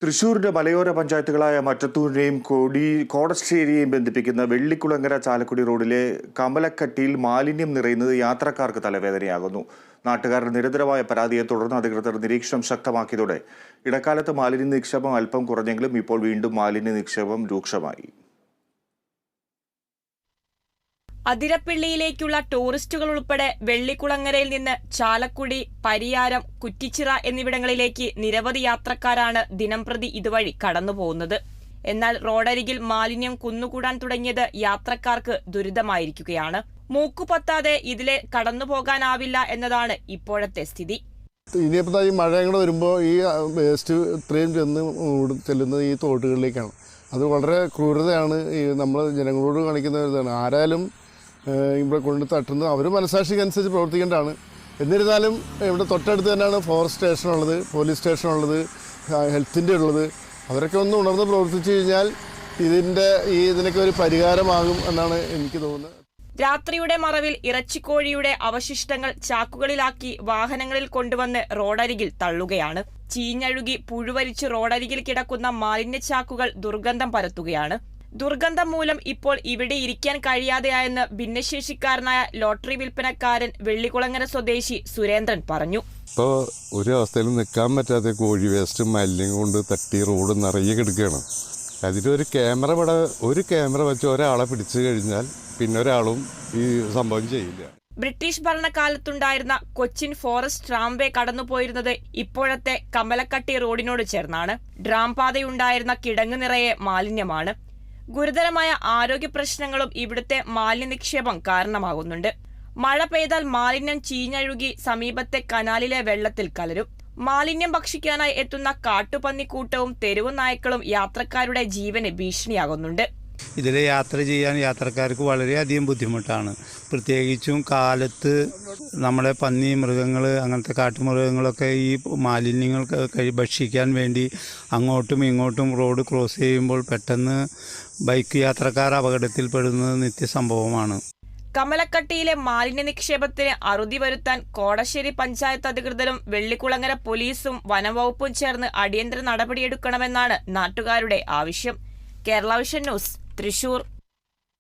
തൃശൂരിന്റെ മലയോര പഞ്ചായത്തുകളായ മറ്റത്തൂരിനെയും കോടശ്ശേരിയെയും ബന്ധിപ്പിക്കുന്ന വെള്ളിക്കുളങ്ങര ചാലക്കുടി റോഡിലെ കമലക്കട്ടിയിൽ മാലിന്യം നിറയുന്നത് യാത്രക്കാർക്ക് തലവേദനയാകുന്നു. നാട്ടുകാരുടെ നിരന്തരമായ പരാതിയെ തുടർന്ന് അധികൃതർ നിരീക്ഷണം ശക്തമാക്കിയതോടെ ഇടക്കാലത്ത് മാലിന്യ നിക്ഷേപം അല്പം കുറഞ്ഞെങ്കിലും ഇപ്പോൾ വീണ്ടും മാലിന്യ നിക്ഷേപം രൂക്ഷമായി. അതിരപ്പിള്ളിയിലേക്കുള്ള ടൂറിസ്റ്റുകൾ ഉൾപ്പെടെ വെള്ളിക്കുളങ്ങരയിൽ നിന്ന് ചാലക്കുടി, പരിയാരം, കുറ്റിച്ചിറ എന്നിവിടങ്ങളിലേക്ക് നിരവധി യാത്രക്കാരാണ് ദിനംപ്രതി ഇതുവഴി കടന്നുപോകുന്നത്. എന്നാൽ റോഡരികിൽ മാലിന്യം കുന്നുകൂടാൻ തുടങ്ങിയത് യാത്രക്കാർക്ക് ദുരിതമായിരിക്കുകയാണ്. മൂക്കുപൊത്താതെ ഇതിലെ കടന്നുപോകാനാവില്ല എന്നതാണ് ഇപ്പോഴത്തെ സ്ഥിതി. ഇനിയിപ്പോൾ ഈ മഴ കൂടെ വരുമ്പോൾ ഈ വേസ്റ്റ് ഇത്രയും ചെല്ലുന്നത് ഈ തോട്ടുകളിലേക്കാണ്. അത് വളരെ ക്രൂരതയാണ്. ഈ നമ്മൾ ജനങ്ങളോട് കാണിക്കുന്ന ഇതാണ്. ആരായാലും ഇവിടെ കൊണ്ട് തട്ടുന്നത് അവർ മനസാക്ഷിക്കനുസരിച്ച് പ്രവർത്തിക്കേണ്ടതാണ്. എന്നിരുന്നാലും ഇവിടെ തൊട്ടടുത്ത് തന്നെയാണ് ഫോറസ്റ്റ് സ്റ്റേഷനുള്ളത്, പോലീസ് സ്റ്റേഷനുള്ളത്, ഹെൽത്തിൻ്റെ ഉള്ളത്. അവരൊക്കെ ഒന്ന് ഉണർന്ന് പ്രവർത്തിച്ചു കഴിഞ്ഞാൽ ഇതിനൊക്കെ ഒരു പരിഹാരമാകും എന്നാണ് എനിക്ക് തോന്നുന്നത്. രാത്രിയുടെ മറവിൽ ഇറച്ചിക്കോഴിയുടെ അവശിഷ്ടങ്ങൾ ചാക്കുകളിലാക്കി വാഹനങ്ങളിൽ കൊണ്ടുവന്ന് റോഡരികിൽ തള്ളുകയാണ്. ചീഞ്ഞഴുകി പുഴുവരിച്ച് റോഡരികിൽ കിടക്കുന്ന മാലിന്യ ചാക്കുകൾ ദുർഗന്ധം പരത്തുകയാണ്. ദുർഗന്ധം മൂലം ഇപ്പോൾ ഇവിടെ ഇരിക്കാൻ കഴിയാതെയായെന്ന് ഭിന്നശേഷിക്കാരനായ ലോട്ടറി വിൽപ്പനക്കാരൻ വെള്ളിക്കുളങ്ങര സ്വദേശി സുരേന്ദ്രൻ പറഞ്ഞു. ഇപ്പോൾ ഒരു അവസ്ഥയിലും നിൽക്കാൻ പറ്റാത്ത കോഴി വേസ്റ്റ് മാലിന്യം കൊണ്ട് തട്ടി റോഡ് നിറയെ കിടക്കുകയാണ്. അതിലൊരു ക്യാമറ വെച്ച് ഒരാളെ പിടിച്ചു കഴിഞ്ഞാൽ പിന്നെ ഒരാളും ഈ സംഭവം ചെയ്യില്ല. ബ്രിട്ടീഷ് ഭരണകാലത്തുണ്ടായിരുന്ന കൊച്ചിൻ ഫോറസ്റ്റ് ട്രാംവേ കടന്നുപോയിരുന്നത് ഇപ്പോഴത്തെ കമലക്കട്ടി റോഡിനോട് ചേർന്നാണ്. ഡ്രാംപാതയുണ്ടായിരുന്ന കിടങ്ങ് നിറയെ മാലിന്യമാണ്. ഗുരുതരമായ ആരോഗ്യ പ്രശ്നങ്ങളും ഇവിടുത്തെ മാലിന്യ നിക്ഷേപം കാരണമാകുന്നുണ്ട്. മഴ പെയ്താൽ മാലിന്യം ചീഞ്ഞഴുകി സമീപത്തെ കനാലിലെ വെള്ളത്തിൽ കലരും. മാലിന്യം ഭക്ഷിക്കാനായി എത്തുന്ന കാട്ടുപന്നിക്കൂട്ടവും തെരുവു നായ്ക്കളും യാത്രക്കാരുടെ ജീവന് ഭീഷണിയാകുന്നുണ്ട്. ഇതിൽ യാത്ര ചെയ്യാൻ യാത്രക്കാർക്ക് വളരെയധികം ബുദ്ധിമുട്ടാണ്. പ്രത്യേകിച്ചും കാലത്ത് നമ്മുടെ പന്നി മൃഗങ്ങൾ, അങ്ങനത്തെ കാട്ടുമൃഗങ്ങളൊക്കെ ഈ മാലിന്യങ്ങൾ ഭക്ഷിക്കാൻ വേണ്ടി അങ്ങോട്ടും ഇങ്ങോട്ടും റോഡ് ക്രോസ് ചെയ്യുമ്പോൾ പെട്ടെന്ന് ബൈക്ക് യാത്രക്കാർ അപകടത്തിൽപ്പെടുന്നത് നിത്യസംഭവമാണ്. കമലക്കട്ടിയിലെ മാലിന്യ നിക്ഷേപത്തിന് അറുതി വരുത്താൻ കോടശ്ശേരി പഞ്ചായത്ത് അധികൃതരും വെള്ളിക്കുളങ്ങര പോലീസും വനംവകുപ്പും ചേർന്ന് അടിയന്തര നടപടിയെടുക്കണമെന്നാണ് നാട്ടുകാരുടെ ആവശ്യം. Kerala vision news, Thrissur.